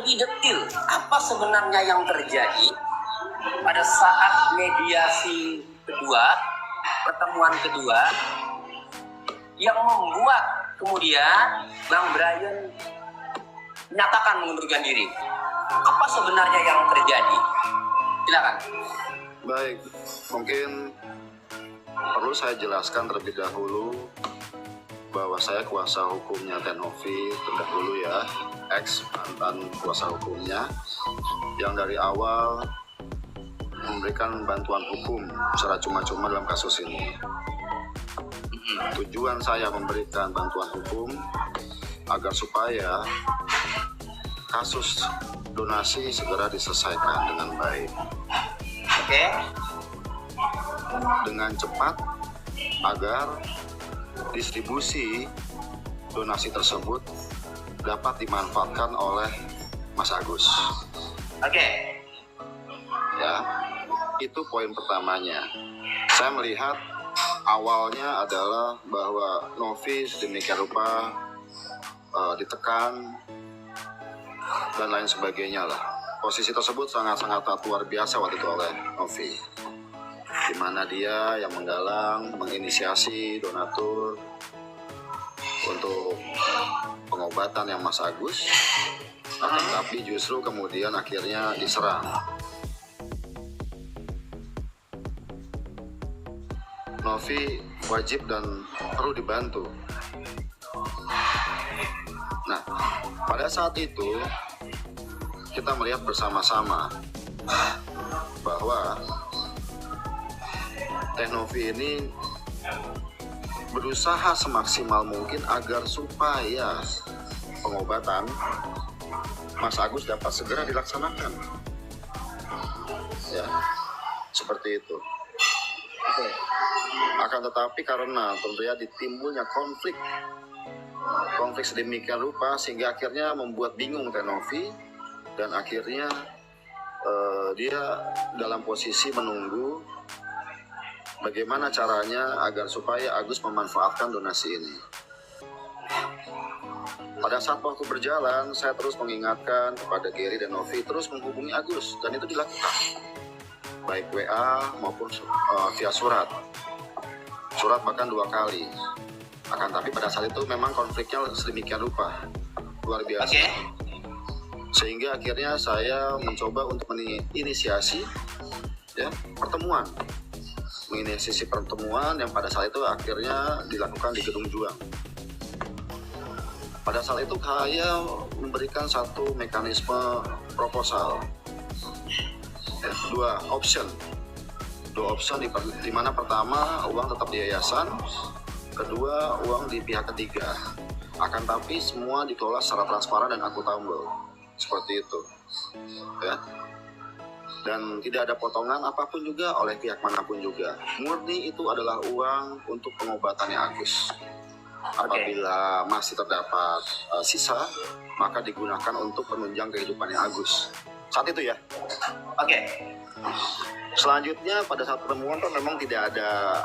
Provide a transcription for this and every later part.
lebih detail apa sebenarnya yang terjadi pada saat mediasi kedua, pertemuan kedua, yang membuat kemudian Bang Brian menyatakan mengundurkan diri. Apa sebenarnya yang terjadi? Silakan. Baik, mungkin perlu saya jelaskan terlebih dahulu bahwa saya kuasa hukumnya Teh Novi terdahulu ya, ex mantan kuasa hukumnya yang dari awal memberikan bantuan hukum secara cuma-cuma dalam kasus ini. Tujuan saya memberikan bantuan hukum agar supaya kasus donasi segera diselesaikan dengan baik. Oke. Dengan cepat agar distribusi donasi tersebut dapat dimanfaatkan oleh Mas Agus. Oke. Ya, itu poin pertamanya. Saya melihat awalnya adalah bahwa Novi sedemikian rupa ditekan dan lain sebagainya lah. Posisi tersebut sangat-sangat luar biasa waktu itu oleh Novi, di mana dia yang menggalang, menginisiasi donatur untuk pengobatan yang Mas Agus, tapi justru kemudian akhirnya diserang. Novi wajib dan perlu dibantu. Nah, pada saat itu kita melihat bersama-sama bahwa Teh Novi ini berusaha semaksimal mungkin agar supaya pengobatan Mas Agus dapat segera dilaksanakan. Ya, seperti itu. Akan tetapi karena tentunya ditimbulnya konflik sedemikian rupa sehingga akhirnya membuat bingung Teh Novi dan akhirnya dia dalam posisi menunggu bagaimana caranya agar supaya Agus memanfaatkan donasi ini. Pada saat waktu berjalan, saya terus mengingatkan kepada Gary dan Novi terus menghubungi Agus dan itu dilakukan baik WA maupun via surat bahkan 2 kali. Akan tapi pada saat itu memang konfliknya sedemikian rupa luar biasa. Sehingga akhirnya saya mencoba untuk menginisiasi ya pertemuan yang pada saat itu akhirnya dilakukan di Gedung Juang. Pada saat itu saya memberikan satu mekanisme proposal, ya, dua option di mana pertama uang tetap di yayasan, kedua uang di pihak ketiga. Akan tapi semua dikelola secara transparan dan akuntabel, seperti itu, ya. Dan tidak ada potongan apapun juga oleh pihak manapun juga. Murni itu adalah uang untuk pengobatannya Agus. Apabila masih terdapat sisa, maka digunakan untuk penunjang kehidupannya Agus. Saat itu ya. Oke. Selanjutnya pada saat pertemuan kan memang tidak ada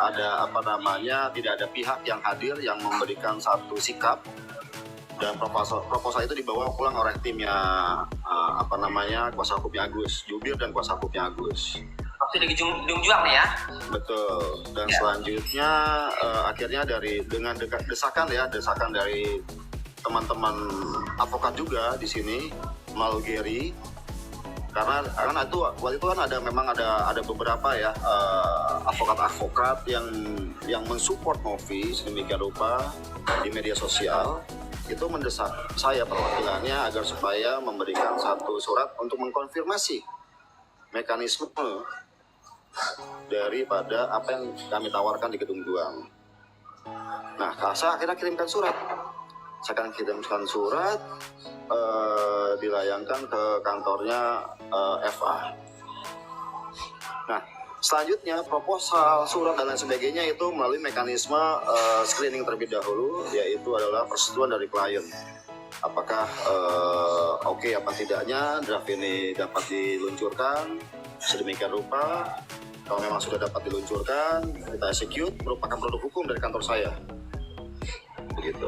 tidak ada pihak yang hadir yang memberikan satu sikap, dan proposal itu dibawa pulang oleh timnya kuasa hukumnya Agus, jubir dan kuasa hukumnya Agus. Waktu di Gedung Juang nih ya. Betul. Dan selanjutnya akhirnya dengan desakan dari teman-teman advokat juga di sini melalui Gary. Karena itu waktu itu kan ada beberapa ya advokat yang mensupport Novi sedemikian rupa di media sosial, itu mendesak saya perwakilannya agar supaya memberikan satu surat untuk mengkonfirmasi mekanisme daripada apa yang kami tawarkan di Gedung Juang. Nah, saya akhirnya kirimkan surat. Saya akan kirimkan surat dilayangkan ke kantornya FA. Nah, selanjutnya proposal, surat dan lain sebagainya itu melalui mekanisme screening terlebih dahulu, yaitu adalah persetujuan dari klien. Apakah oke apa tidaknya draft ini dapat diluncurkan sedemikian rupa. Kalau memang sudah dapat diluncurkan, kita execute, merupakan produk hukum dari kantor saya. Begitu.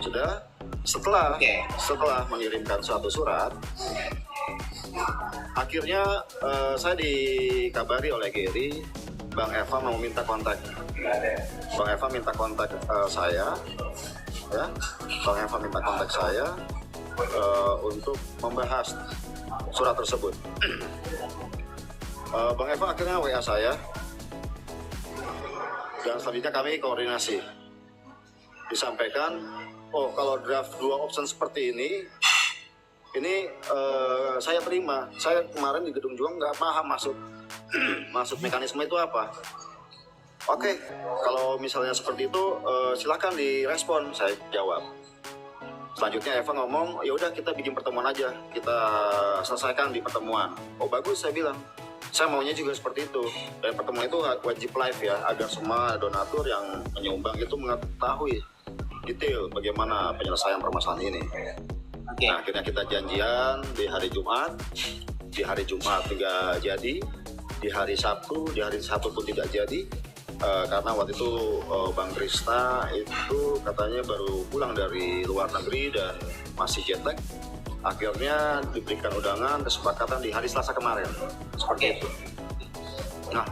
Sudah, Setelah mengirimkan suatu surat, akhirnya saya dikabari oleh Gary, Bang Eva mau minta kontak. Bang Eva minta kontak saya, ya. Bang Eva minta kontak saya untuk membahas surat tersebut. Bang Eva akhirnya WA saya, dan selanjutnya kami koordinasi. Disampaikan, oh kalau draft 2 option seperti ini saya terima. Saya kemarin di Gedung Juang nggak paham maksud mekanisme itu apa. Oke, kalau misalnya seperti itu silakan direspon, saya jawab. Selanjutnya Eva ngomong, ya udah kita bikin pertemuan aja, kita selesaikan di pertemuan. Oh bagus, saya bilang. Saya maunya juga seperti itu. Dan pertemuan itu wajib live ya, agar semua donatur yang menyumbang itu mengetahui detail bagaimana penyelesaian permasalahan ini. Nah, akhirnya kita janjian di hari Jumat. Di hari Jumat tidak jadi, di hari Sabtu pun tidak jadi, karena waktu itu Bang Krista itu katanya baru pulang dari luar negeri dan masih jet lag. Akhirnya diberikan undangan kesepakatan di hari Selasa kemarin, seperti itu. Nah,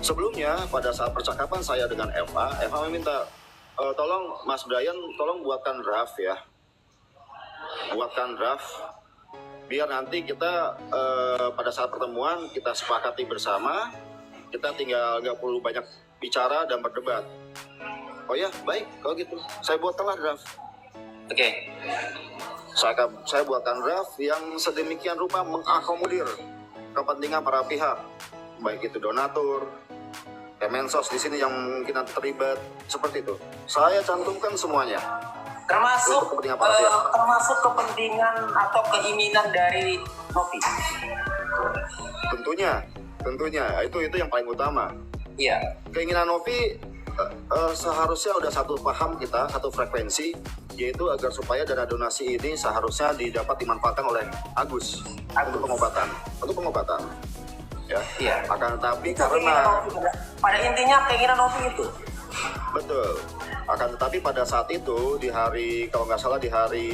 sebelumnya pada saat percakapan saya dengan Eva meminta, tolong Mas Brian, tolong buatkan draft ya. Buatkan draft, biar nanti kita pada saat pertemuan kita sepakati bersama, kita tinggal nggak perlu banyak bicara dan berdebat. Oh ya, baik, kalau gitu. Saya buatkanlah draft. Saya buatkan draft yang sedemikian rupa mengakomodir kepentingan para pihak, baik itu donatur, Kemensos di sini yang mungkin terlibat, seperti itu. Saya cantumkan semuanya. Termasuk kepentingan atau keinginan dari Novi. Tentunya itu yang paling utama. Iya. Keinginan Novi seharusnya udah satu paham kita, satu frekuensi, yaitu agar supaya dana donasi ini seharusnya dimanfaatkan oleh Agus untuk pengobatan. Ya. Iya. Akan tetapi karena pada intinya keinginan Novi itu. Betul. Akan tetapi pada saat itu di hari, kalau nggak salah di hari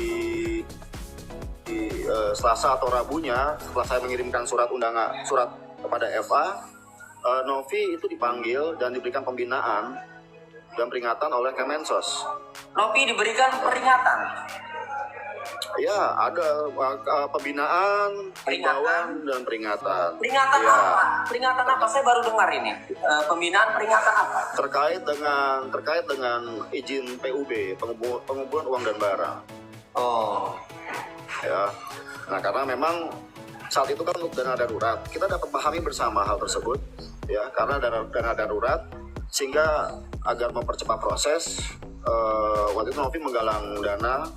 Selasa atau Rabunya, setelah saya mengirimkan surat kepada Eva, Novi itu dipanggil dan diberikan pembinaan dan peringatan oleh Kemensos. Novi diberikan peringatan? Ya, ada pembinaan, himbauan, dan peringatan. Peringatan ya. Apa? Peringatan apa? Saya baru dengar ini. Pembinaan peringatan apa? Terkait dengan izin PUB, pengumpulan uang dan barang. Oh. Ya. Nah, karena memang saat itu kan untuk dana darurat, kita dapat pahami bersama hal tersebut, ya, karena dana darurat, sehingga agar mempercepat proses, waktu itu Novi menggalang dana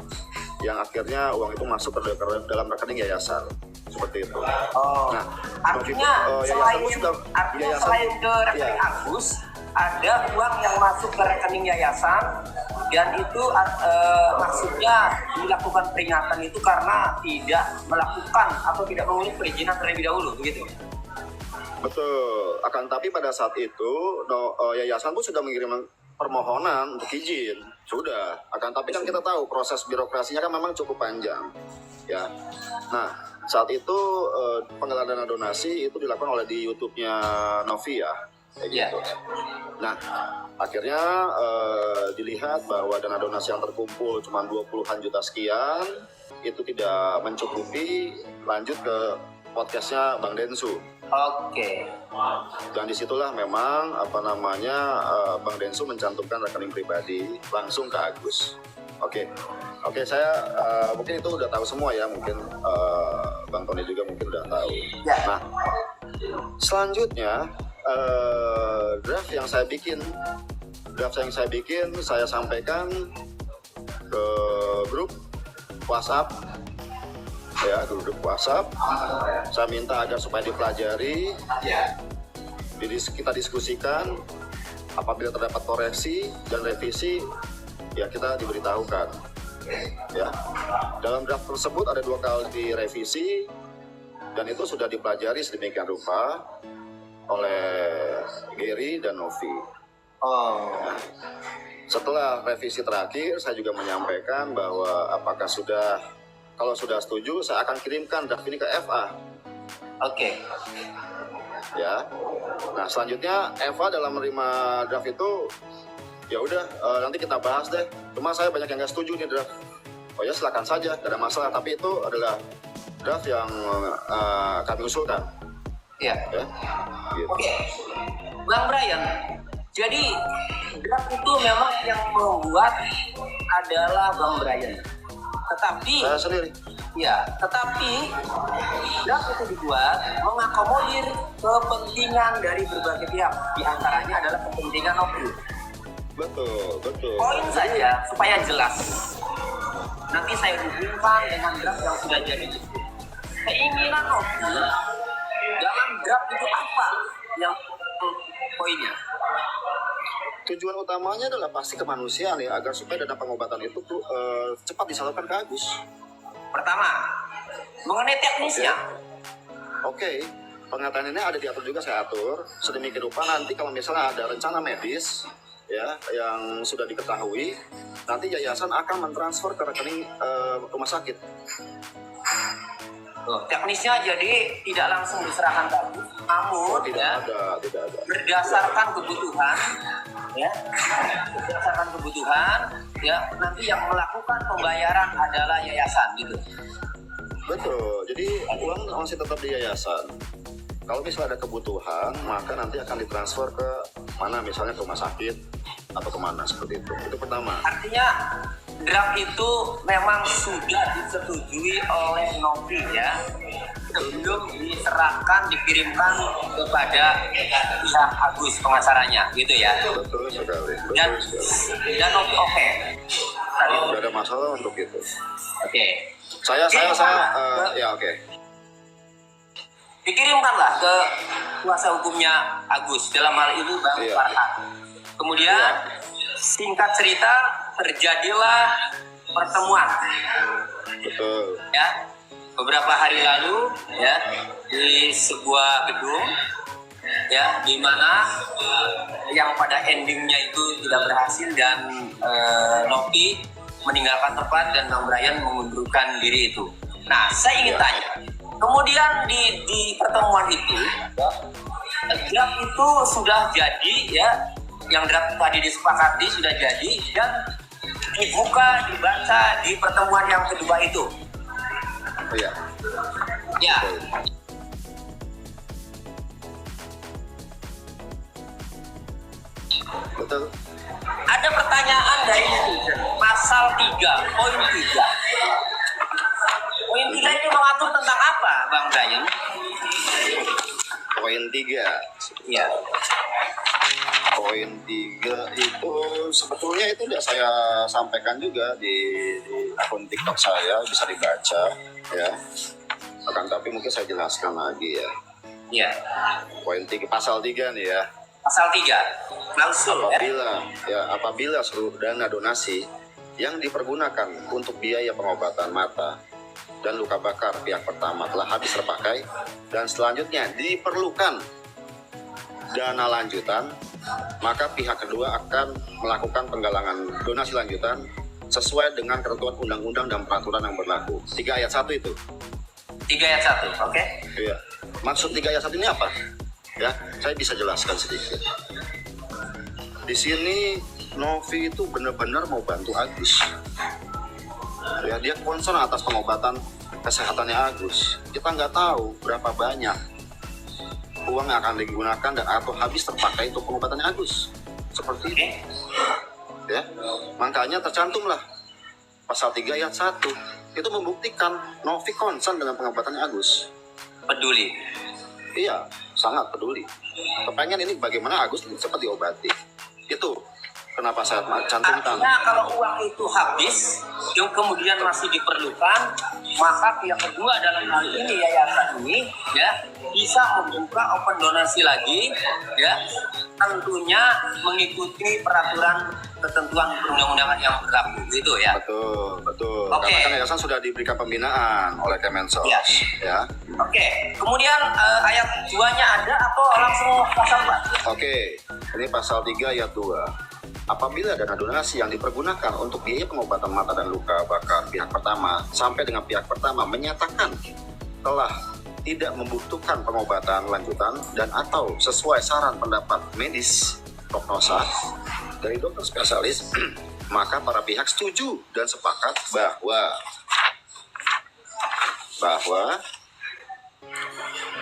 yang akhirnya uang itu masuk ke dalam rekening yayasan, seperti itu. Oh. Nah, artinya selain ke rekening Agus, ada uang yang masuk ke rekening yayasan, dan itu maksudnya dilakukan peringatan itu karena tidak melakukan atau tidak mengurus perizinan terlebih dahulu, begitu? Betul. Akan tapi pada saat itu yayasan pun sudah mengirim permohonan untuk izin, sudah. Akan tapi kan kita tahu proses birokrasinya kan memang cukup panjang, ya. Nah, saat itu penggalangan dana donasi itu dilakukan oleh di YouTube-nya Novi ya, kayak gitu. Nah, akhirnya dilihat bahwa dana donasi yang terkumpul cuma 20-an juta sekian, itu tidak mencukupi, lanjut ke podcastnya Bang Densu. Oke. Dan disitulah memang Bang Densu mencantumkan rekening pribadi langsung ke Agus. Oke, saya mungkin itu udah tahu semua ya, mungkin Bang Tony juga mungkin udah tahu. Ya. Nah, selanjutnya draft yang saya bikin saya sampaikan ke grup WhatsApp. Ya, grup WhatsApp. Saya minta agar supaya dipelajari, kita diskusikan. Apabila terdapat koreksi dan revisi, ya kita diberitahukan. Ya, dalam draft tersebut ada 2 kali direvisi, dan itu sudah dipelajari sedemikian rupa oleh Gary dan Novi. Oh. Nah, Setelah revisi terakhir, saya juga menyampaikan bahwa kalau sudah setuju, saya akan kirimkan draft ini ke FA. Oke. Ya. Nah, selanjutnya FA dalam menerima draft itu, ya udah nanti kita bahas deh. Cuma saya banyak yang nggak setuju nih draft. Oh ya, silakan saja, tidak ada masalah. Tapi itu adalah draft yang kami usulkan. Iya. Ya. Gitu. Oke. Bang Brian, jadi draft itu memang yang membuat adalah Bang Brian. Tetapi Saya sendiri. ya, tetapi draft itu dibuat mengakomodir kepentingan dari berbagai pihak. Di antaranya adalah kepentingan Novi. Betul. Poin saja supaya jelas. Nanti saya hubungkan dengan draft yang sudah jadi. Keinginan Novi dalam draft itu apa yang poinnya? Tujuan utamanya adalah pasti kemanusiaan ya, agar supaya dana pengobatan itu cepat disalurkan ke Agus. Pertama, mengenai teknisnya. Oke, pengertian ini ada diatur juga, saya atur sedemikian rupa. Nanti kalau misalnya ada rencana medis ya yang sudah diketahui, nanti yayasan akan mentransfer ke rekening rumah sakit. Teknisnya jadi tidak langsung diserahkan ke Agus, namun Tidak ada. berdasarkan kebutuhan, ya, nanti yang melakukan pembayaran adalah yayasan gitu. Betul. Jadi uang masih tetap di yayasan. Kalau misalnya ada kebutuhan, maka nanti akan ditransfer ke mana, misalnya ke rumah sakit atau kemana seperti itu. Itu pertama. Artinya draft itu memang sudah disetujui oleh Novi ya, sebelum diserahkan, dikirimkan kepada pihak Agus pengacaranya gitu ya. Betul sekali. Dan oke. Tidak ada masalah untuk itu. Oke. Saya ya oke. Dikirimkanlah ke kuasa hukumnya Agus, dalam hal ini Bang Iya. Farhan. Kemudian singkat cerita terjadilah pertemuan Betul. ya beberapa hari lalu ya di sebuah gedung ya, di mana yang pada endingnya itu tidak berhasil dan Novi meninggalkan tempat dan Bang Brian mengundurkan diri itu. Nah, saya ingin tanya, kemudian di pertemuan itu draft itu sudah jadi ya, yang draft tadi disepakati sudah jadi dan dibuka, dibaca di pertemuan yang kedua itu. Iya. Ya. Betul. Ada pertanyaan dari netizen, pasal 3, poin 3. Poin 3 itu mengatur tentang apa, Bang Brian? Poin 3. Iya. Poin 3 itu sebetulnya itu sudah saya sampaikan juga di akun TikTok saya, bisa dibaca ya. Akan tapi mungkin saya jelaskan lagi ya. Iya. Poin 3 pasal 3 nih ya. Pasal 3. Klausul ya. Apabila seluruh dana donasi yang dipergunakan untuk biaya pengobatan mata dan luka bakar pihak pertama telah habis terpakai dan selanjutnya diperlukan dana lanjutan, maka pihak kedua akan melakukan penggalangan donasi lanjutan sesuai dengan ketentuan undang-undang dan peraturan yang berlaku. 3 ayat 1 itu. 3 ayat 1, oke? Iya. Maksud 3 ayat 1 ini apa? Ya, saya bisa jelaskan sedikit. Di sini Novi itu benar-benar mau bantu Agus. Ya, dia concern atas pengobatan kesehatannya Agus. Kita nggak tahu berapa banyak uang yang akan digunakan dan atau habis terpakai untuk pengobatannya Agus. Seperti itu. Ya, makanya tercantumlah pasal 3 ayat 1. Itu membuktikan Novi concern dengan pengobatannya Agus. Peduli. Iya, sangat peduli. Kepengen ini bagaimana Agus cepat diobati. Itu kenapa saya cantumkan. Artinya kalau uang itu habis, yang kemudian masih diperlukan, maka pihak kedua dalam hal ini yayasan ini ya bisa membuka open donasi lagi ya, tentunya mengikuti peraturan ketentuan perundang-undangan yang berlaku gitu ya. Betul. Oke. Karena kan yayasan sudah diberikan pembinaan oleh Kemensos. Ya. Ya. Oke. Kemudian ayat 2-nya ada atau langsung pasal 4? Oke. Ini pasal 3 ayat 2. apabila dana donasi yang dipergunakan untuk biaya pengobatan mata dan luka bakar pihak pertama sampai dengan pihak pertama menyatakan telah tidak membutuhkan pengobatan lanjutan dan atau sesuai saran pendapat medis prognosa dari dokter spesialis, maka para pihak setuju dan sepakat bahwa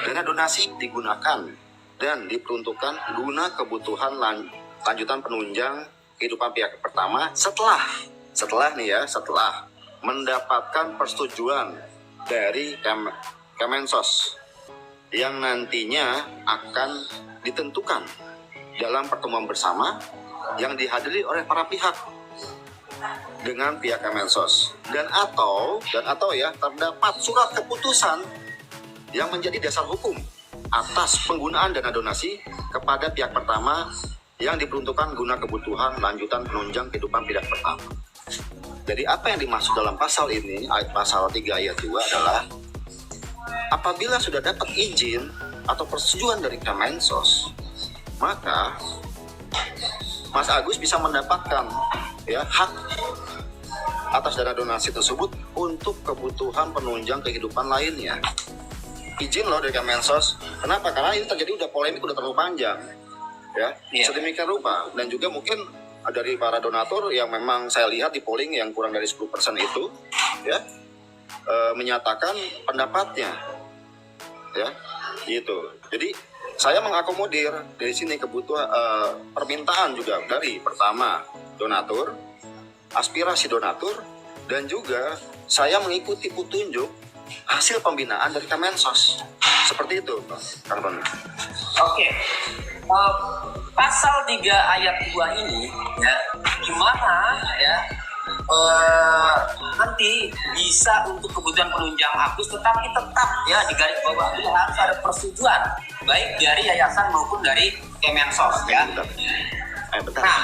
dana donasi digunakan dan diperuntukkan guna kebutuhan lanjutan penunjang kehidupan pihak pertama setelah mendapatkan persetujuan dari Kemensos yang nantinya akan ditentukan dalam pertemuan bersama yang dihadiri oleh para pihak dengan pihak Kemensos dan atau terdapat surat keputusan yang menjadi dasar hukum atas penggunaan dana donasi kepada pihak pertama yang diperuntukkan guna kebutuhan lanjutan penunjang kehidupan pihak pertama. Jadi apa yang dimaksud dalam pasal ini, pasal 3 ayat 2 adalah apabila sudah dapat izin atau persetujuan dari Kemensos, maka Mas Agus bisa mendapatkan hak atas dana donasi tersebut untuk kebutuhan penunjang kehidupan lainnya. Izin loh dari Kemensos. Kenapa? Karena ini terjadi udah polemik, udah terlalu panjang. Sedemikian rupa. Dan juga mungkin dari para donatur yang memang saya lihat di polling yang kurang dari 10% itu menyatakan pendapatnya. Gitu. Jadi saya mengakomodir dari sini kebutuhan permintaan juga dari pertama donatur, aspirasi donatur, dan juga saya mengikuti petunjuk hasil pembinaan dari Kemensos. Seperti itu, Kang Tony. Oke. Pasal 3 ayat 2 ini gimana nanti bisa untuk kebutuhan penunjang Agus, tetapi tetap di garis bawah ini harus ada persetujuan baik dari yayasan maupun dari Kemensos Betul. Nah,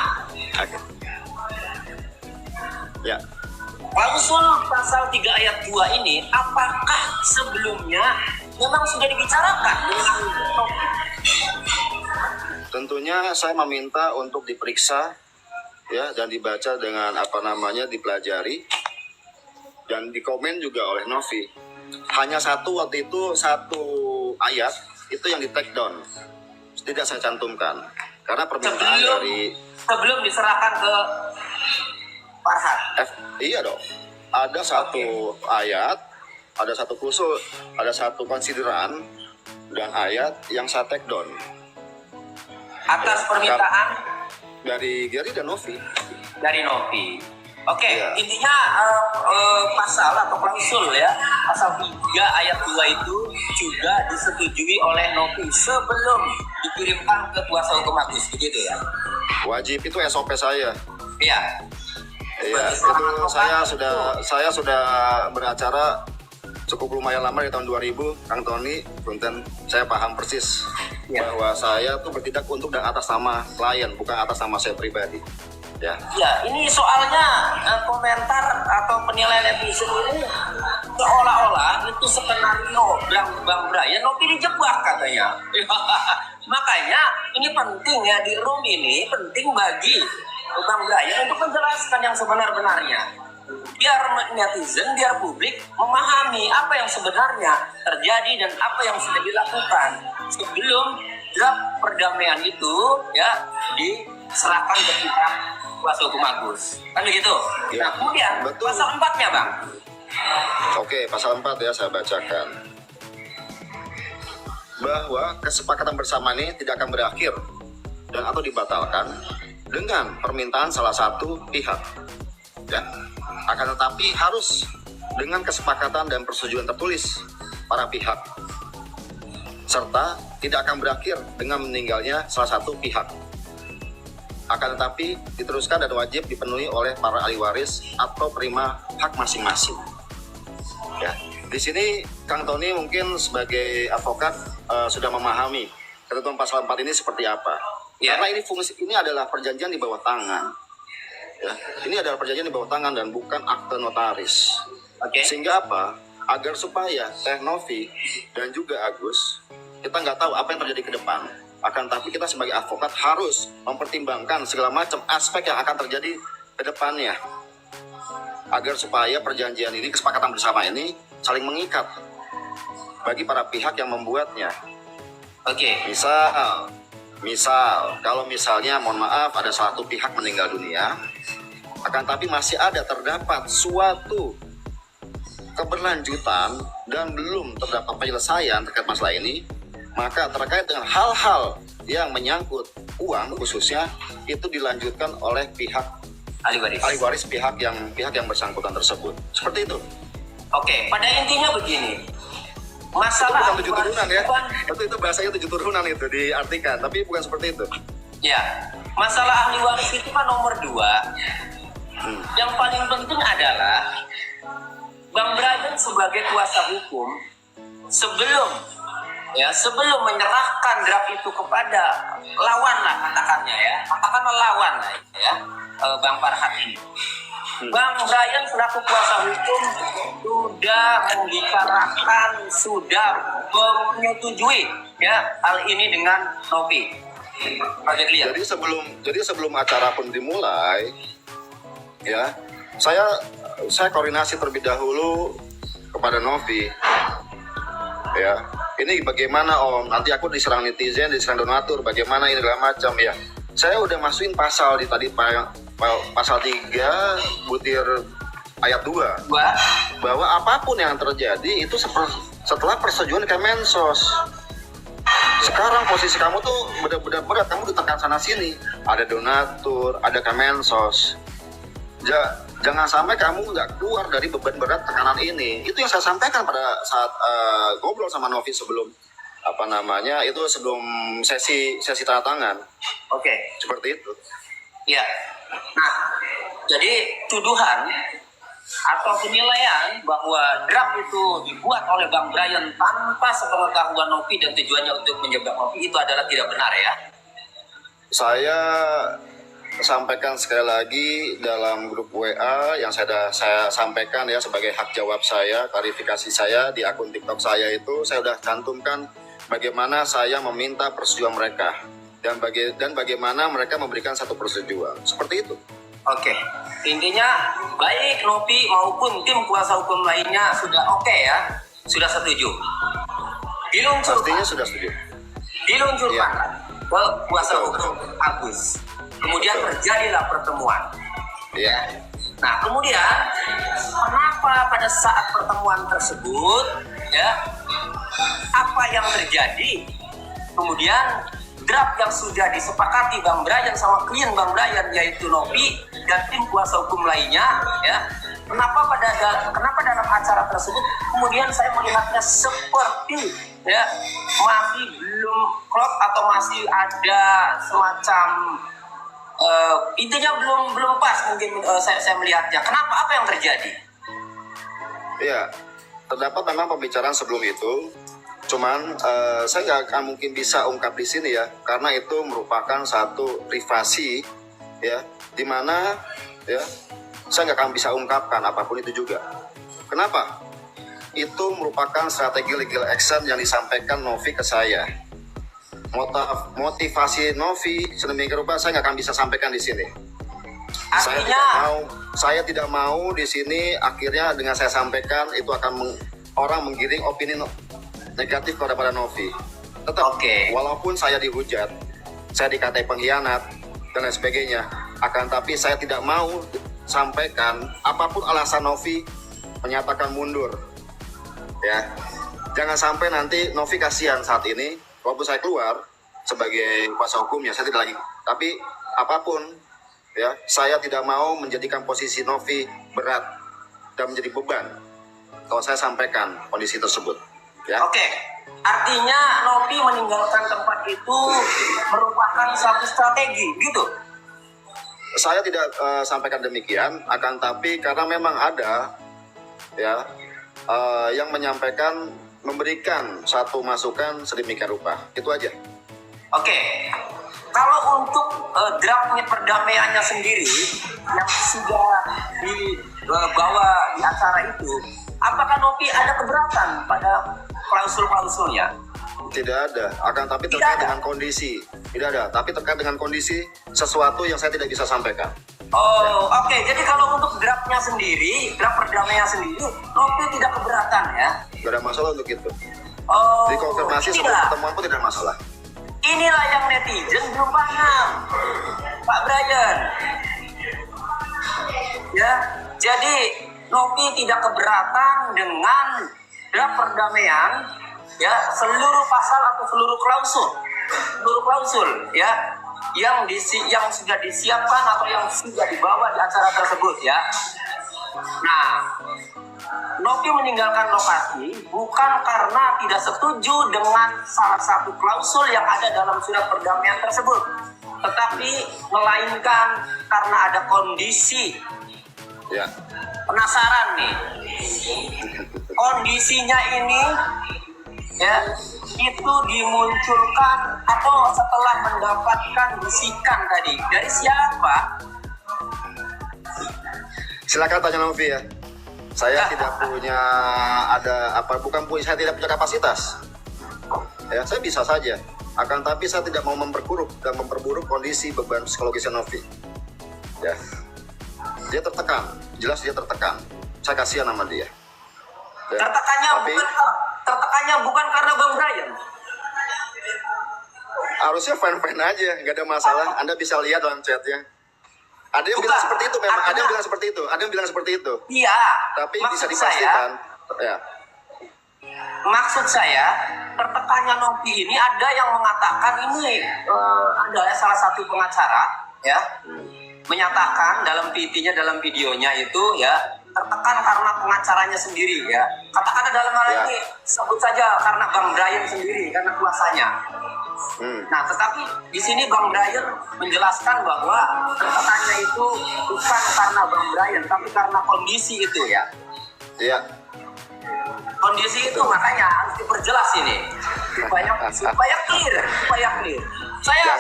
klausul pasal 3 ayat 2 ini apakah sebelumnya memang sudah dibicarakan dengan Tentunya saya meminta untuk diperiksa dan dibaca dengan dipelajari dan dikomen juga oleh Novi. Hanya waktu itu satu ayat itu yang di take down, tidak saya cantumkan karena permintaan sebelum diserahkan ke Farhan. Iya dong, ada satu ayat, ada satu klausul, ada satu konsideran dan ayat yang saya take down atas permintaan dari Gary dan Novi. Oke. Intinya pasal atau klausul pasal 3 ayat 2 itu juga disetujui oleh Novi sebelum dikirimkan ke kuasa hukum Agus, begitu ya? Wajib, itu SOP saya. Iya. Iya, itu saya sudah beracara cukup lumayan lama di tahun 2000, Kang Tony, punten, saya paham persis bahwa saya tuh bertindak untuk dan atas nama klien, bukan atas nama saya pribadi. Ya, ini soalnya komentar atau penilaian netizen ini seolah-olah itu skenario Bang Brian Novi dijebak katanya. Makanya ini penting di room ini penting bagi Bang Brian untuk menjelaskan yang sebenar-benarnya. Biar netizen, biar publik memahami apa yang sebenarnya terjadi dan apa yang sudah dilakukan sebelum draft perdamaian itu diserahkan ke pihak kuasa hukum Agus. Kan begitu? Nah, kemudian betul. Pasal 4-nya, Bang. Oke, pasal 4 saya bacakan. Bahwa kesepakatan bersama ini tidak akan berakhir dan atau dibatalkan dengan permintaan salah satu pihak. Akan tetapi harus dengan kesepakatan dan persetujuan tertulis para pihak, serta tidak akan berakhir dengan meninggalnya salah satu pihak. Akan tetapi diteruskan dan wajib dipenuhi oleh para ahli waris atau penerima hak masing-masing. Di sini Kang Tony mungkin sebagai advokat sudah memahami ketentuan pasal 4 ini seperti apa. Karena ini adalah perjanjian di bawah tangan. Ini adalah perjanjian di bawah tangan dan bukan akte notaris. Sehingga apa? Agar supaya Teh Novi dan juga Agus, kita nggak tahu apa yang terjadi ke depan. Akan tapi kita sebagai advokat harus mempertimbangkan segala macam aspek yang akan terjadi ke depannya. Agar supaya perjanjian ini, kesepakatan bersama ini saling mengikat bagi para pihak yang membuatnya. Oke. Misal, kalau misalnya mohon maaf ada satu pihak meninggal dunia, akan tapi masih ada terdapat suatu keberlanjutan dan belum terdapat penyelesaian terkait masalah ini, maka terkait dengan hal-hal yang menyangkut uang khususnya itu dilanjutkan oleh pihak ahli waris pihak yang bersangkutan tersebut. Seperti itu. Oke, pada intinya begini. Itu Masalah bukan 7 turunan ya. Itu bahasanya 7 turunan itu diartikan, tapi bukan seperti itu. Ya, masalah ahli waris itu kan nomor 2. Yang paling penting adalah Bang Brian sebagai kuasa hukum sebelum menyerahkan draft itu kepada lawan lah katakanlah lawan lah ya, Bang Farhat ini. Bang Brian selaku kuasa hukum sudah membicarakan, sudah menyetujui ya hal ini dengan Novi. Jadi sebelum acara pun dimulai, ya saya koordinasi terlebih dahulu kepada Novi. Ya, ini bagaimana Om? Nanti aku diserang netizen, diserang donatur, bagaimana ini segala macam ya. Saya udah masukin pasal di tadi pasal 3 butir ayat 2 bahwa apapun yang terjadi itu setelah persetujuan Kemensos. Sekarang posisi kamu tuh benar-benar berat, kamu ditekan sana sini, ada donatur, ada Kemensos. Jangan sampai kamu nggak keluar dari beban berat tekanan ini. Itu yang saya sampaikan pada saat ngobrol sama Novi sebelum sebelum sesi tanda tangan. Oke. Seperti itu. Ya. Nah, jadi tuduhan atau penilaian bahwa draft itu dibuat oleh Bang Brian tanpa sepengetahuan Novi dan tujuannya untuk menjebak Novi itu adalah tidak benar ya. Saya sampaikan sekali lagi dalam grup WA yang saya sampaikan ya sebagai hak jawab saya, klarifikasi saya di akun TikTok saya itu saya sudah cantumkan bagaimana saya meminta persetujuan mereka dan bagaimana mereka memberikan satu persetujuan. Seperti itu. Oke. Intinya baik Novi maupun tim kuasa hukum lainnya sudah oke ya, sudah setuju. Diluncurkan. Pastinya sudah setuju. Diluncurkan ke kuasa hukum Agus. Kemudian terjadilah pertemuan. Ya. Nah, kemudian kenapa pada saat pertemuan tersebut ya apa yang terjadi? Kemudian draft yang sudah disepakati Bang Brian sama klien Bang Brian yaitu Novi dan tim kuasa hukum lainnya ya. Kenapa dalam acara tersebut kemudian saya melihatnya seperti ya masih belum klop atau masih ada semacam intinya belum pas mungkin saya melihatnya. Kenapa? Apa yang terjadi? Iya, terdapat memang pembicaraan sebelum itu. Cuman saya nggak akan mungkin bisa ungkap di sini ya, karena itu merupakan satu privasi ya, dimana ya saya nggak akan bisa ungkapkan apapun itu juga. Kenapa? Itu merupakan strategi legal action yang disampaikan Novi ke saya. Motivasi Novi sedemikian rupa saya nggak akan bisa sampaikan di sini. Artinya saya tidak mau di sini akhirnya dengan saya sampaikan itu akan orang menggiring opini negatif kepada Novi. Tetap, walaupun saya dihujat, saya dikatai pengkhianat dan lain sebagainya, akan tapi saya tidak mau sampaikan apapun alasan Novi menyatakan mundur. Ya, jangan sampai nanti Novi kasihan saat ini. Walaupun saya keluar sebagai kuasa hukumnya, saya tidak lagi. Tapi apapun, ya, saya tidak mau menjadikan posisi Novi berat dan menjadi beban. Kalau saya sampaikan kondisi tersebut. Ya. Oke, artinya Novi meninggalkan tempat itu merupakan satu strategi, gitu? Saya tidak sampaikan demikian, akan tapi karena memang ada, ya, yang menyampaikan, memberikan satu masukan sedemikian rupa, itu aja. Oke, kalau untuk draftnya perdamaiannya sendiri yang sudah dibawa di acara itu, apakah Novi ada keberatan pada klausul-klausulnya? Tidak ada, akan tapi Tidak terkait ada. dengan kondisi. Tidak ada, tapi terkait dengan kondisi sesuatu yang saya tidak bisa sampaikan. Oh, oke. Jadi kalau untuk draftnya sendiri, draft perdamaian sendiri, Novi tidak keberatan ya? Gak ada masalah untuk itu. Oh, Dikonfirmasi sebelum inilah. pertemuan pun tidak masalah. Inilah yang netizen belum paham, Pak Brian. Ya, jadi Novi tidak keberatan dengan draft perdamaian, ya, seluruh pasal atau seluruh klausul, ya, yang sudah disiapkan atau yang sudah dibawa di acara tersebut, ya. Nah, Novi meninggalkan lokasi bukan karena tidak setuju dengan salah satu klausul yang ada dalam surat perdamaian tersebut, tetapi melainkan karena ada kondisi. Ya, Penasaran nih, kondisinya ini ya itu dimunculkan atau setelah mendapatkan bisikan tadi dari siapa? silakan tanya Novi ya. Saya tidak punya saya tidak punya kapasitas. Ya, saya bisa saja. Akan tapi saya tidak mau memperburuk kondisi beban psikologisnya Novi. Ya. Dia tertekan, jelas dia tertekan. Saya kasihan sama dia. Ya. Tertekannya bukan karena Bang Brian. Harusnya fine-fine aja, nggak ada masalah. Anda bisa lihat dalam chatnya. Ada yang bilang seperti itu memang, ada yang bilang seperti itu. Iya. Tapi bisa maksud dipastikan. Ya. Maksud saya, tertekannya Novi ini ada yang mengatakan ini adalah salah satu pengacara, ya, menyatakan dalam PT-nya, dalam videonya itu, ya, tertekan karena pengacaranya sendiri, ya. Katakanlah dalam hal ini sebut saja karena Bang Brian sendiri, karena kuasanya. Nah, tetapi di sini Bang Brian menjelaskan bahwa tertekannya itu bukan karena Bang Brian, tapi karena kondisi itu, ya. Iya. Kondisi itu makanya harus diperjelas ini supaya clear. Saya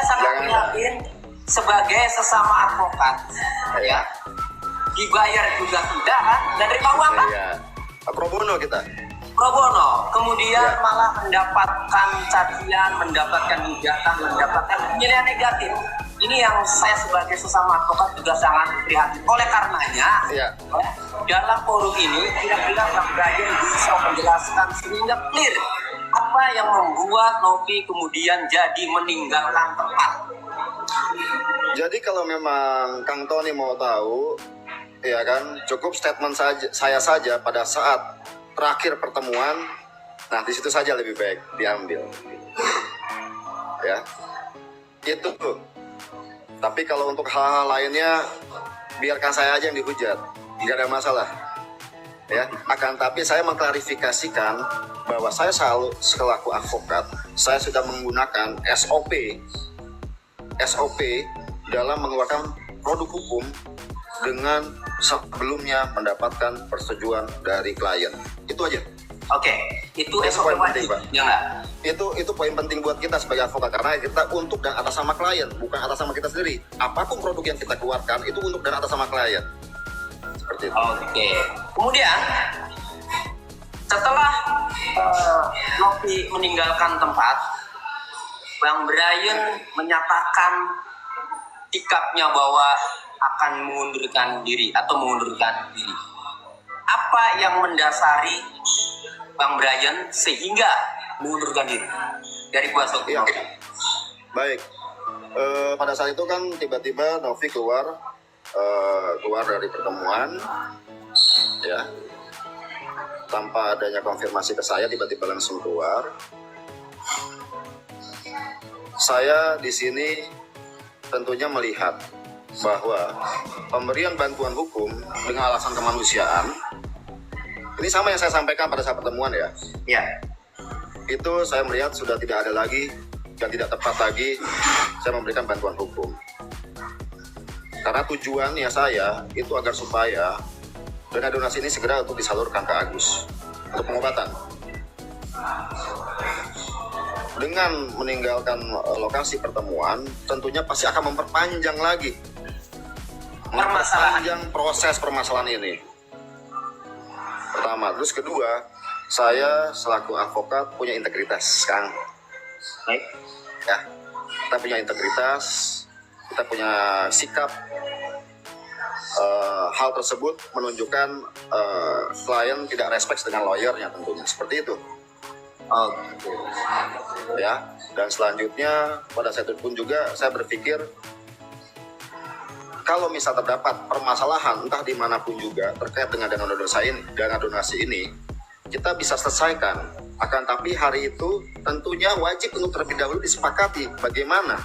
sangat yakin sebagai sesama advokat, ya, dibayar juga tidak kan, dan terima uang kan? Iya. Pro bono kita. Pro bono, kemudian malah mendapatkan cacian, mendapatkan hujatan, mendapatkan penilaian negatif. Ini yang saya sebagai sesama advokat juga sangat prihatin. Oleh karenanya, dalam forum ini kira-kira Bang Brian bisa menjelaskan sehingga clear apa yang membuat Novi kemudian jadi meninggalkan tempat. Jadi kalau memang Kang Tony mau tahu, ya kan, cukup statement saya saja pada saat terakhir pertemuan. Nah, di situ saja lebih baik diambil. Ya. Itu tuh. Tapi kalau untuk hal-hal lainnya, biarkan saya aja yang dihujat, nggak ada masalah. Ya, akan tapi saya mengklarifikasikan bahwa saya selaku advokat, saya sudah menggunakan SOP dalam mengeluarkan produk hukum dengan sebelumnya mendapatkan persetujuan dari klien. Itu aja. Oke, itu poin penting, Pak. Ya nggak? Itu poin penting buat kita sebagai advokat, karena kita untuk dan atas nama klien, bukan atas nama kita sendiri. Apapun produk yang kita keluarkan itu untuk dan atas nama klien. Seperti itu. Oke. Kemudian setelah Novi meninggalkan tempat, Bang Brian menyatakan sikapnya bahwa akan mengundurkan diri. Apa yang mendasari Bang Brian sehingga mengundurkan diri dari kuasa hukum? Baik. Pada saat itu kan tiba-tiba Novi keluar dari pertemuan, ya, tanpa adanya konfirmasi ke saya, tiba-tiba langsung keluar. Saya di sini tentunya melihat bahwa pemberian bantuan hukum dengan alasan kemanusiaan, ini sama yang saya sampaikan pada saat pertemuan, ya. Ya. Itu saya melihat sudah tidak ada lagi dan tidak tepat lagi saya memberikan bantuan hukum. Karena tujuannya saya itu agar supaya dana donasi ini segera untuk disalurkan ke Agus untuk pengobatan. Dengan meninggalkan lokasi pertemuan, tentunya pasti akan memperpanjang proses permasalahan ini. Pertama, terus kedua, saya selaku advokat punya integritas, Kang. Baik. Ya, kita punya integritas, kita punya sikap. Hal tersebut menunjukkan klien tidak respect dengan lawyernya tentunya, seperti itu. Ya, dan selanjutnya pada saat itu pun juga saya berpikir kalau misal terdapat permasalahan entah dimanapun juga terkait dengan dana donasi ini, kita bisa selesaikan. Akan tapi hari itu tentunya wajib untuk terlebih dahulu disepakati bagaimana.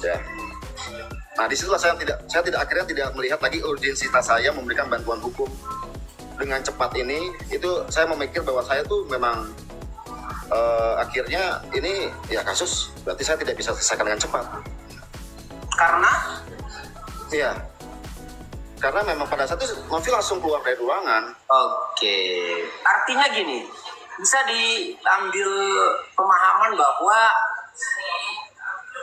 Ya. Nah, disitulah saya akhirnya tidak melihat lagi urgensitas saya memberikan bantuan hukum dengan cepat ini. Itu saya memikir bahwa saya tuh memang akhirnya ini ya kasus berarti saya tidak bisa selesaikan dengan cepat. Karena? Iya. Karena memang pada saat itu Novi langsung keluar dari ruangan. Oke. Artinya gini, bisa diambil pemahaman bahwa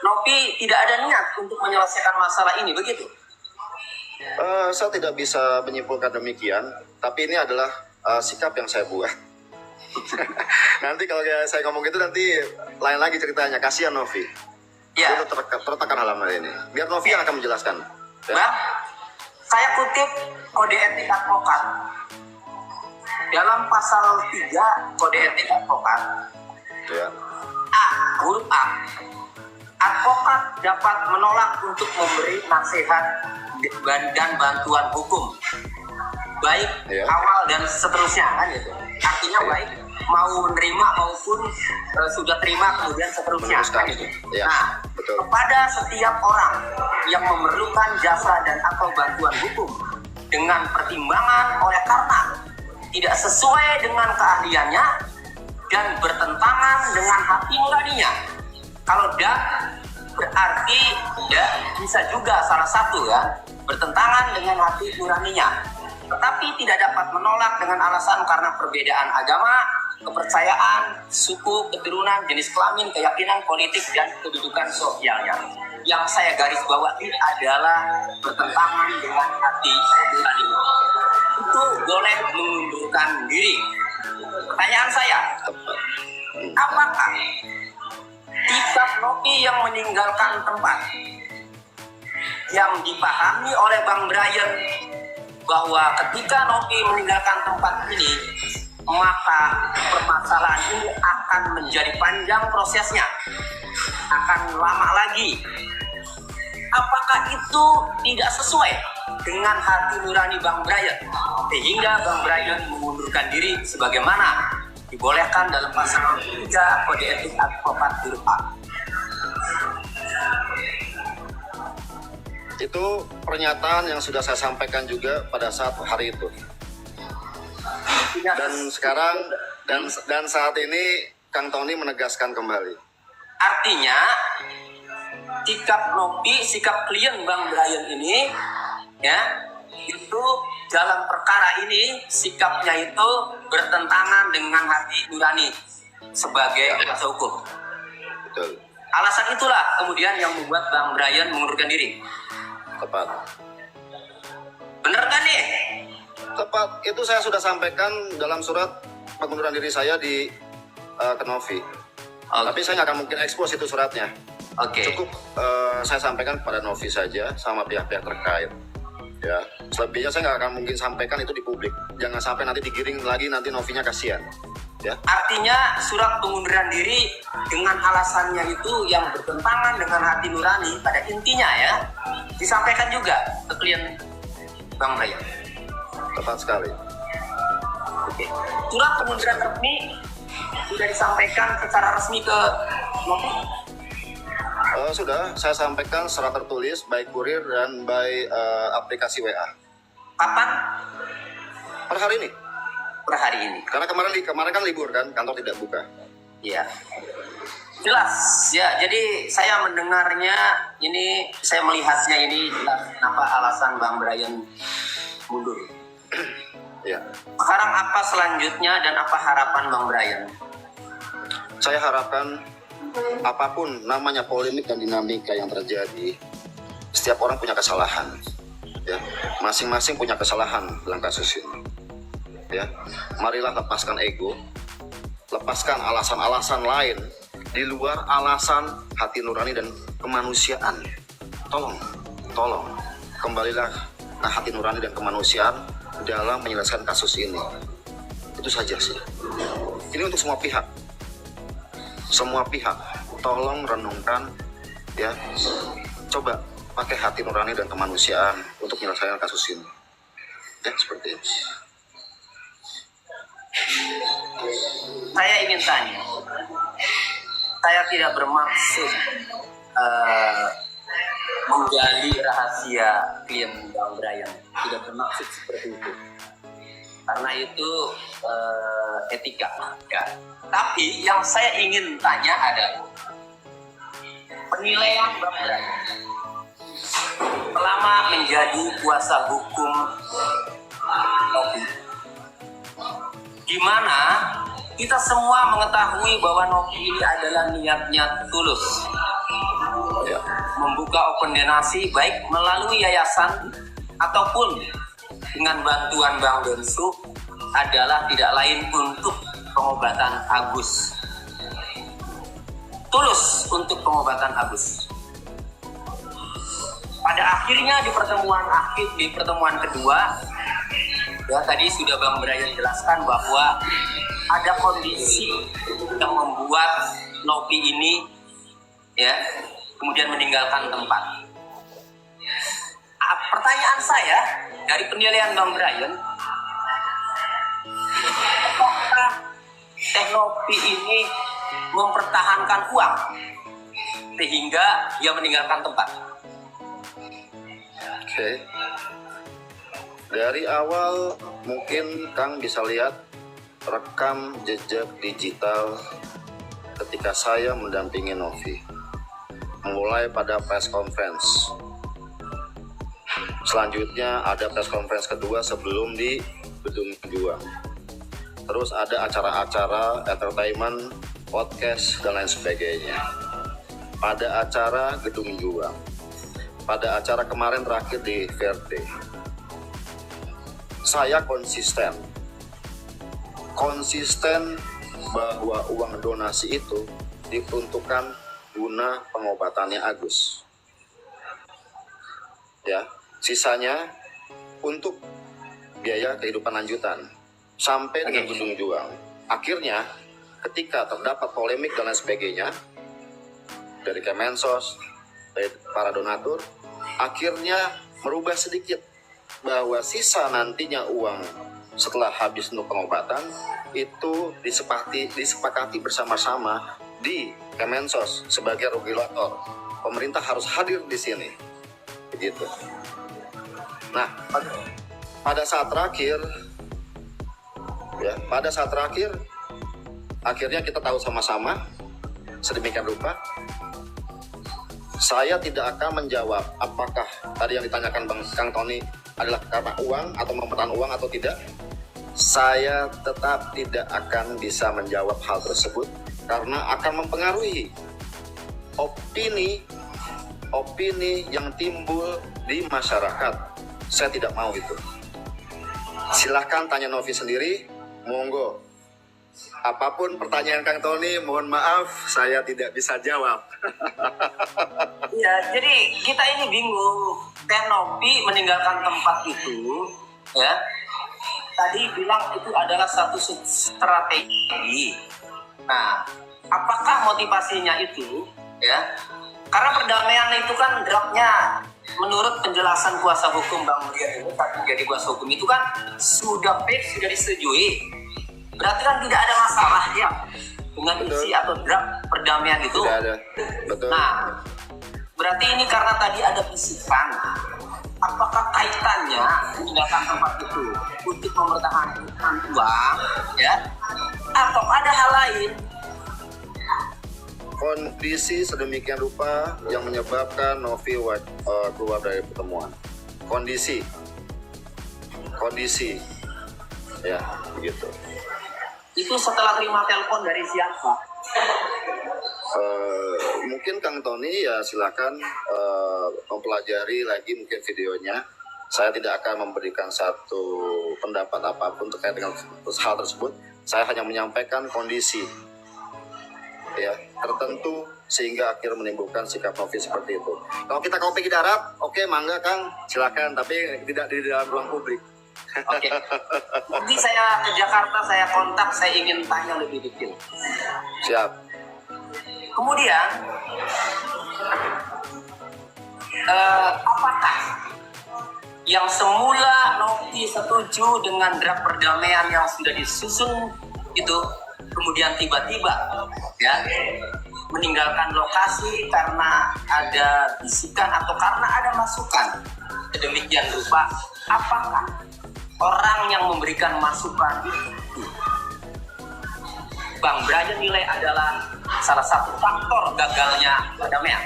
Novi tidak ada niat untuk menyelesaikan masalah ini, begitu? Saya tidak bisa menyimpulkan demikian, tapi ini adalah sikap yang saya buat. Nanti kalau saya ngomong gitu nanti lain lagi ceritanya, kasihan Novi. Ya. Itu tertekan halaman ini. Biar Novi yang akan menjelaskan. Ya? Bang, saya kutip kode etik advokat. Dalam pasal 3 kode etik advokat, Ya. huruf A. Advokat dapat menolak untuk memberi nasihat dan bantuan hukum, baik Ya. awal dan seterusnya, kan gitu. Artinya baik mau menerima maupun sudah terima kemudian seterusnya. Meneruskan. Gitu. Ya, Nah, betul. kepada setiap orang yang memerlukan jasa dan atau bantuan hukum dengan pertimbangan oleh karena tidak sesuai dengan keahliannya dan bertentangan dengan hati nuraninya. Kalau berarti ya bisa juga salah satu ya bertentangan dengan hati nuraninya, tetapi tidak dapat menolak dengan alasan karena perbedaan agama, kepercayaan, suku, keturunan, jenis kelamin, keyakinan politik dan kedudukan sosialnya. Yang saya garis bawahi adalah bertentangan dengan hati nuraninya. Itu boleh mengundurkan diri. Pertanyaan saya, apakah sikap Novi yang meninggalkan tempat yang dipahami oleh Bang Brian bahwa ketika Novi meninggalkan tempat ini maka permasalahan ini akan menjadi panjang prosesnya, akan lama lagi, apakah itu tidak sesuai dengan hati nurani Bang Brian sehingga Bang Brian mengundurkan diri sebagaimana dibolehkan dalam pasal 3 kode etik advokat huruf A? Itu pernyataan yang sudah saya sampaikan juga pada saat hari itu. Dan sekarang dan saat ini Kang Tony menegaskan kembali. Artinya sikap Novi, sikap klien Bang Brian ini ya itu dalam perkara ini sikapnya itu bertentangan dengan hati nurani sebagai kuasa hukum. Betul. Alasan itulah kemudian yang membuat Bang Brian mengundurkan diri. Tepat. Bener kan nih? Tepat. Itu saya sudah sampaikan dalam surat pengunduran diri saya di ke Novi. Tapi saya nggak akan mungkin ekspos itu suratnya. Oke. Cukup saya sampaikan kepada Novi saja sama pihak-pihak terkait. Ya, selebihnya saya nggak akan mungkin sampaikan itu di publik. Jangan sampai nanti digiring lagi, nanti Novinya kasihan. Ya. Artinya surat pengunduran diri dengan alasannya itu yang bertentangan dengan hati nurani pada intinya ya disampaikan juga ke klien Bang Brian. Tepat sekali. Oke. Surat pengunduran resmi sudah disampaikan secara resmi ke Novi? Sudah, saya sampaikan secara tertulis, baik kurir dan baik aplikasi WA. Kapan? Per hari ini. Per hari ini. Karena kemarin kan libur kan, kantor tidak buka. Iya. Jelas. Ya, jadi saya mendengarnya ini, saya melihatnya ini jelas kenapa alasan Bang Brian mundur. Ya. Sekarang apa selanjutnya dan apa harapan Bang Brian? Saya harapkan apapun namanya polemik dan dinamika yang terjadi, setiap orang punya kesalahan. Ya, masing-masing punya kesalahan dalam kasus ini. Ya, marilah lepaskan ego, lepaskan alasan-alasan lain di luar alasan hati nurani dan kemanusiaan. Tolong kembalilah ke hati nurani dan kemanusiaan dalam menyelesaikan kasus ini. Itu saja sih. Ini untuk semua pihak. Semua pihak, tolong renungkan, ya. Coba pakai hati nurani dan kemanusiaan untuk menyelesaikan kasus ini. Ya, seperti itu. Saya ingin tanya, saya tidak bermaksud menggali rahasia klien Bang Brian, tidak bermaksud seperti itu, karena itu etika, ya. Tapi yang saya ingin tanya adalah penilaian Bang Brian selama menjadi kuasa hukum Novi, di mana kita semua mengetahui bahwa Novi ini adalah niatnya tulus, Ya. membuka open donasi baik melalui yayasan ataupun dengan bantuan Bang Densu adalah tidak lain untuk pengobatan Agus. Tulus untuk pengobatan Agus. Pada akhirnya di pertemuan kedua, ya tadi sudah Bang Brian jelaskan bahwa ada kondisi yang membuat Novi ini, ya, kemudian meninggalkan tempat. Pertanyaan saya dari penilaian Bang Brian, apakah Novi ini mempertahankan uang sehingga dia meninggalkan tempat? Oke. Dari awal mungkin Kang bisa lihat rekam jejak digital ketika saya mendampingi Novi. Mulai pada press conference. Selanjutnya ada press conference kedua sebelum di Gedung Juang. Terus ada acara-acara entertainment, podcast, dan lain sebagainya. Pada acara Gedung Juang. Pada acara kemarin terakhir di VRT. Saya konsisten bahwa uang donasi itu diperuntukkan guna pengobatannya Agus. Ya, sisanya untuk biaya kehidupan lanjutan sampai dengan Gedung Juang. Akhirnya, ketika terdapat polemik dan lain sebagainya dari Kemensos, dari para donatur, akhirnya merubah sedikit bahwa sisa nantinya uang setelah habis untuk pengobatan itu disepakati bersama-sama di Kemensos sebagai regulator. Pemerintah harus hadir di sini, begitu. Nah, pada saat terakhir, akhirnya kita tahu sama-sama sedemikian rupa. Saya tidak akan menjawab apakah tadi yang ditanyakan Kang Tony adalah karena uang atau memeran uang atau tidak. Saya tetap tidak akan bisa menjawab hal tersebut karena akan mempengaruhi opini yang timbul di masyarakat. Saya tidak mau itu. Silahkan tanya Novi sendiri, monggo. Apapun pertanyaan Kang Tony, mohon maaf saya tidak bisa jawab. Ya, jadi kita ini bingung. Novi meninggalkan tempat itu, ya. Tadi bilang itu adalah satu strategi. Nah, apakah motivasinya itu, ya? Karena perdamaian itu kan draftnya, menurut penjelasan kuasa hukum Bang Brian ini, saat menjadi kuasa hukum itu kan sudah disetujui. Berarti kan tidak ada masalah ya dengan isi atau draft perdamaian itu. Tidak ada. Betul. Nah, berarti ini karena tadi ada bisikan. Apakah kaitannya meninggalkan tempat itu untuk mempertahankan uang, ya? Atau ada hal lain? Kondisi sedemikian rupa yang menyebabkan Novi keluar dari pertemuan. Kondisi, ya begitu. Itu setelah terima telepon dari siapa? Mungkin Kang Tony ya silakan mempelajari lagi mungkin videonya. Saya tidak akan memberikan satu pendapat apapun terkait dengan hal tersebut. Saya hanya menyampaikan kondisi ya tertentu sehingga akhirnya menimbulkan sikap Novi seperti itu. Kalau kita kopi di darat, oke, mangga Kang, silakan, tapi tidak di dalam ruang publik. Oke. Nanti saya ke Jakarta, saya kontak, saya ingin tanya lebih detail. Siap. Kemudian, apakah yang semula Novi setuju dengan draft perdamaian yang sudah disusun itu, kemudian tiba-tiba ya meninggalkan lokasi karena ada bisikan atau karena ada masukan sedemikian rupa, apakah orang yang memberikan masukan itu Bang Brian nilai adalah salah satu faktor gagalnya perdamaian?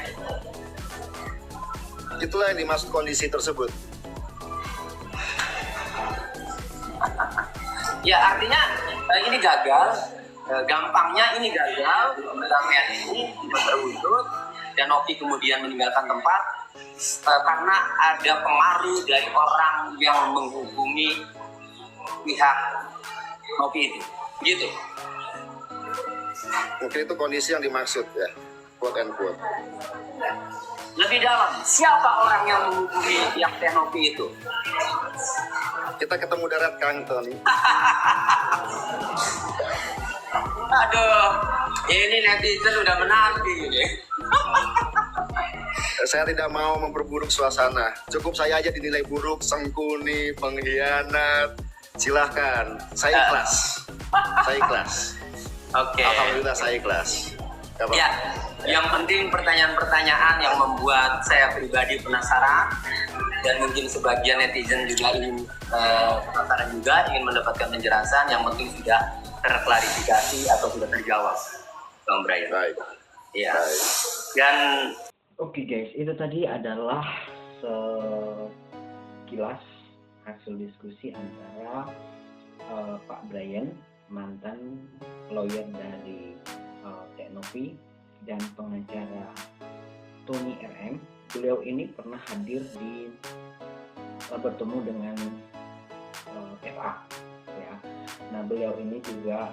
Itulah yang dimaksud kondisi tersebut. Ya, artinya ini gagal, gampangnya ini gagal, perdamaian ini tidak terwujud, dan Novi kemudian meninggalkan tempat karena ada pengaruh dari orang yang menghubungi pihak Novi itu, gitu. Mungkin itu kondisi yang dimaksud ya, quote and quote. Lebih dalam, siapa orang yang menghubungi pihak Novi itu? Kita ketemu darat Kang Tony. Aduh, ini netizen udah menanti ini. Saya tidak mau memperburuk suasana. Cukup saya aja dinilai buruk, sengkuni, pengkhianat. Silahkan, saya ikhlas. Saya ikhlas. Oke. Alhamdulillah saya ikhlas. Ya, yang penting pertanyaan-pertanyaan yang membuat saya pribadi penasaran dan mungkin sebagian netizen juga ingin penasaran juga, ingin mendapatkan penjelasan. Yang penting sudah terklarifikasi atau sudah terjawab, Bang Brian. Baik. Ya. Baik. Dan Oke guys, itu tadi adalah sekilas hasil diskusi antara Pak Brian, mantan lawyer dari Novi, dan pengacara Tony RM. Beliau ini pernah hadir di bertemu dengan FA. Ya. Nah, beliau ini juga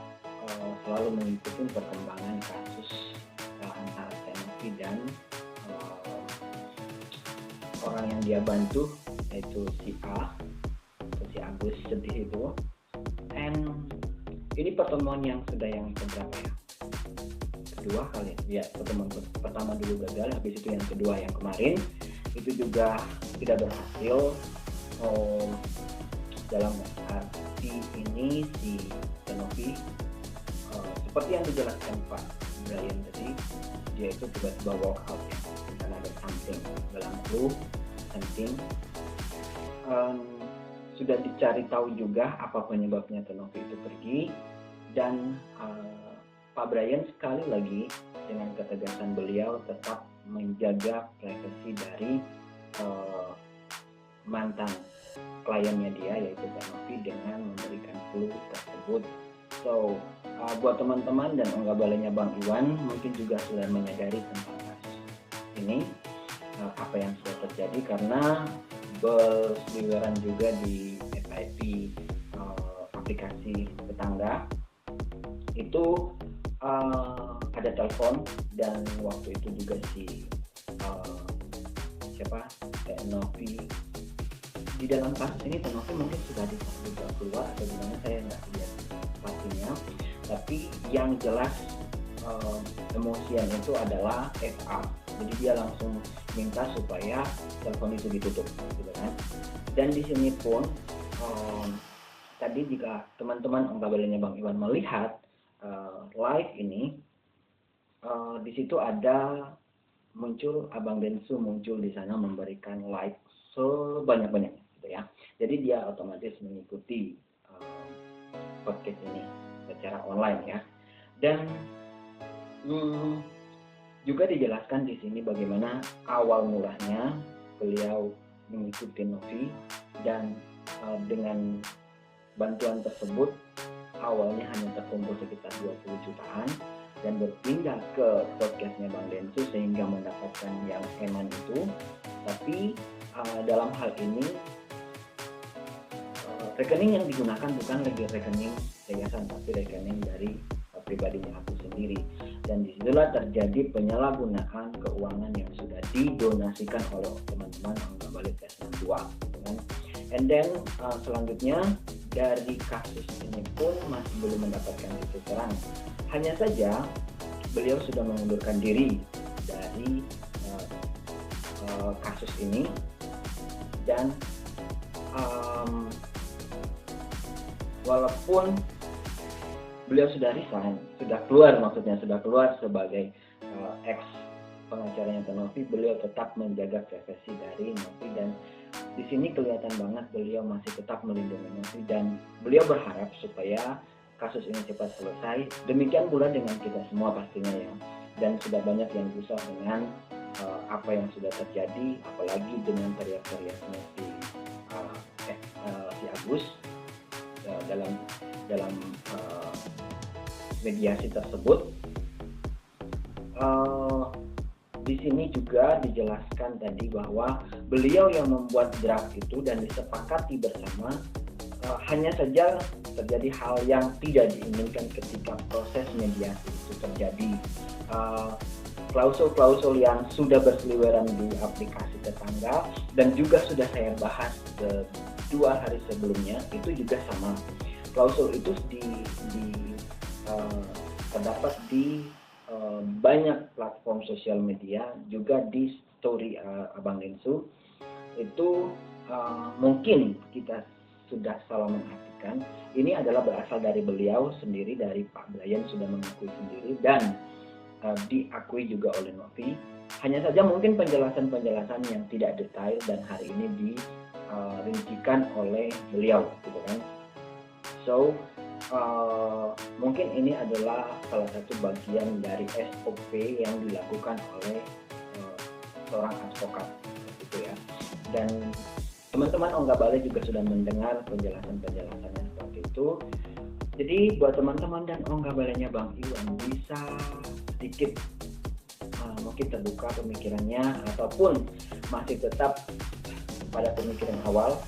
selalu mengikuti perkembangan kasus antara Novi dan orang yang dia bantu, yaitu si A atau si Agus sedih itu. And ini pertemuan yang sudah yang keberapa ya? Kedua kali ya. Pertemuan pertama dulu gagal, habis itu yang kedua yang kemarin itu juga tidak berhasil. Dalam arti ini si Novi seperti yang dijelaskan Pak Brian tadi, dia itu tiba-tiba walk out ya, karena ada something dalam something. Sudah dicari tahu juga apa penyebabnya Novi itu pergi, dan Pak Brian sekali lagi dengan ketegasan beliau tetap menjaga privasi dari mantan kliennya dia, yaitu Novi, dengan memberikan clue tersebut. So buat teman-teman dan enggak balenya Bang Iwan mungkin juga sudah menyadari tentang kasus ini, apa yang sudah terjadi, karena berseliweran juga di FIP aplikasi tetangga itu ada telepon, dan waktu itu juga si Novi di dalam kasus ini. Novi mungkin sudah juga keluar atau gimana, saya nggak lihat pastinya, tapi yang jelas emosian itu adalah FA. Jadi dia langsung minta supaya telepon itu ditutup, gitu kan. Dan di sini pun tadi jika teman-teman kabarnya Bang Iwan melihat live ini, di situ ada muncul Abang Densu muncul di sana memberikan like sebanyak-banyaknya, gitu ya. Jadi dia otomatis mengikuti podcast ini secara online ya. Dan juga dijelaskan di sini bagaimana awal mulanya beliau mengikuti Novi, dan dengan bantuan tersebut awalnya hanya terkumpul sekitar 20 jutaan dan berpindah ke podcastnya Bang Densu sehingga mendapatkan yang eman itu. Tapi dalam hal ini rekening yang digunakan bukan lagi rekening yayasan, tapi rekening dari pribadinya aku sendiri. Dan disitulah terjadi penyalahgunaan keuangan yang sudah didonasikan oleh teman-teman Ongga Balik S62, kan? And then selanjutnya dari kasus ini pun masih belum mendapatkan titik terang. Hanya saja beliau sudah mengundurkan diri dari kasus ini, dan walaupun beliau sudah resign, sudah keluar sebagai ex pengacaranya Novi, beliau tetap menjaga privasi dari Novi, dan di sini kelihatan banget beliau masih tetap melindungi Novi, dan beliau berharap supaya kasus ini cepat selesai. Demikian pula dengan kita semua pastinya ya. Dan sudah banyak yang gusar dengan apa yang sudah terjadi, apalagi dengan teriak-teriaknya si Agus dalam mediasi tersebut. Di sini juga dijelaskan tadi bahwa beliau yang membuat draft itu dan disepakati bersama, hanya saja terjadi hal yang tidak diinginkan ketika proses mediasi itu terjadi. Klausul-klausul yang sudah berseliweran di aplikasi tetangga dan juga sudah saya bahas 2 hari sebelumnya itu juga sama. Klausul itu terdapat di banyak platform sosial media, juga di story Abang Linsu. Itu mungkin kita sudah salah mengartikan. Ini adalah berasal dari beliau sendiri, dari Pak Brian sudah mengakui sendiri dan diakui juga oleh Novi. Hanya saja mungkin penjelasan-penjelasan yang tidak detail dan hari ini dirincikan oleh beliau, gitu kan. So mungkin ini adalah salah satu bagian dari SOP yang dilakukan oleh seorang advokat, gitu ya. Dan teman-teman Ongga Balik juga sudah mendengar penjelasan-penjelasannya seperti itu. Jadi buat teman-teman dan Ongga Baliknya Bang Iwan bisa sedikit mungkin terbuka pemikirannya, ataupun masih tetap pada pemikiran awal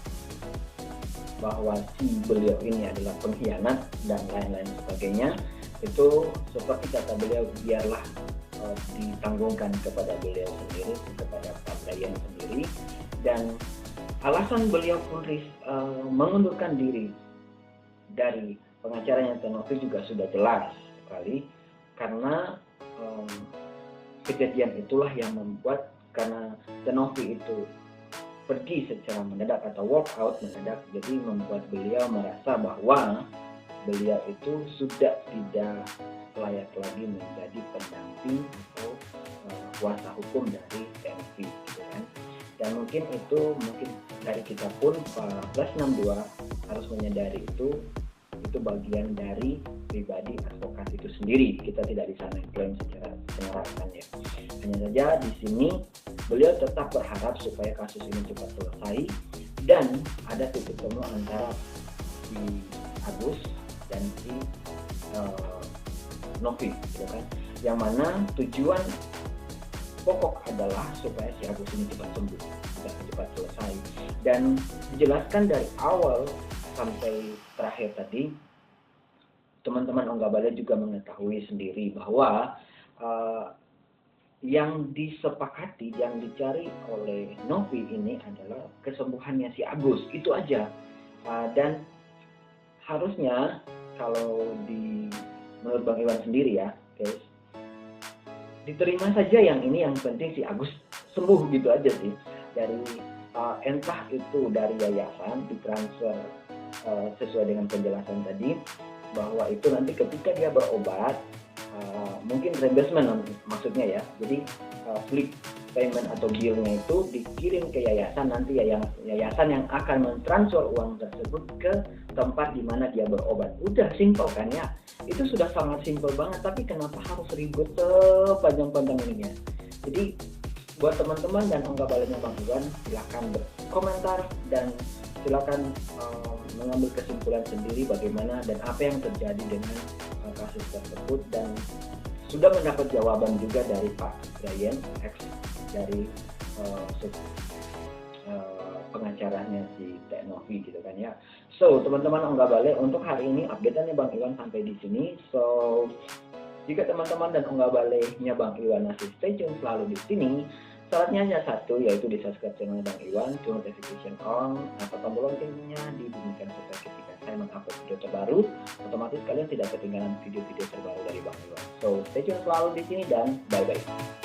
bahwa si beliau ini adalah pengkhianat dan lain-lain sebagainya. Itu seperti kata beliau, biarlah ditanggungkan kepada beliau sendiri, kepada Pak Brian sendiri. Dan alasan beliau pun mengundurkan diri dari pengacaranya Novi juga sudah jelas sekali, karena kejadian itulah yang membuat, karena Novi itu pergi secara mendadak atau walk out mendadak, jadi membuat beliau merasa bahwa beliau itu sudah tidak layak lagi menjadi pendamping atau kuasa hukum dari Novi, gitu kan. Dan mungkin dari kita pun plus 62 harus menyadari itu bagian dari pribadi advokat itu sendiri. Kita tidak bisa mengklaim secara penyerahan ya. Hanya saja di sini beliau tetap berharap supaya kasus ini cepat selesai dan ada titik temu antara si Agus dan si Novi, gitu kan. Yang mana tujuan pokok adalah supaya si Agus ini cepat sembuh, cepat selesai. Dan dijelaskan dari awal sampai terakhir tadi, teman-teman Ongga Balik juga mengetahui sendiri bahwa yang disepakati, yang dicari oleh Novi ini adalah kesembuhannya si Agus, itu aja. Dan harusnya kalau menurut Bang Iwan sendiri ya guys, diterima saja yang ini, yang penting si Agus sembuh, gitu aja sih. Dari entah itu dari yayasan ditransfer sesuai dengan penjelasan tadi, bahwa itu nanti ketika dia berobat mungkin reimbursement maksudnya ya, jadi slip payment atau bill-nya itu dikirim ke yayasan, nanti yayasan yang akan mentransfer uang tersebut ke tempat di mana dia berobat. Udah simpel kan ya, itu sudah sangat simpel banget, tapi kenapa harus ribet sepanjang-panjang ini ya. Jadi buat teman-teman dan Ongga Baliknya Bang Iwan, silakan berkomentar dan silakan mengambil kesimpulan sendiri bagaimana dan apa yang terjadi dengan kasus tersebut. Dan sudah mendapat jawaban juga dari Pak Brian, ex dari pengacaranya si Novi, gitu kan ya. So, teman-teman Ongga Bale, untuk hari ini update-nya Bang Iwan sampai di sini. So, jika teman-teman dan Ongga Bale-nya Bang Iwan masih stay tune selalu di sini, syaratnya hanya satu, yaitu di subscribe channel Bang Iwan, turn notification on, atau tombol loncengnya dibunyikan supaya ketika saya mengupload video terbaru, otomatis kalian tidak ketinggalan video-video terbaru dari Bang Iwan. So, stay tune selalu di sini dan bye-bye.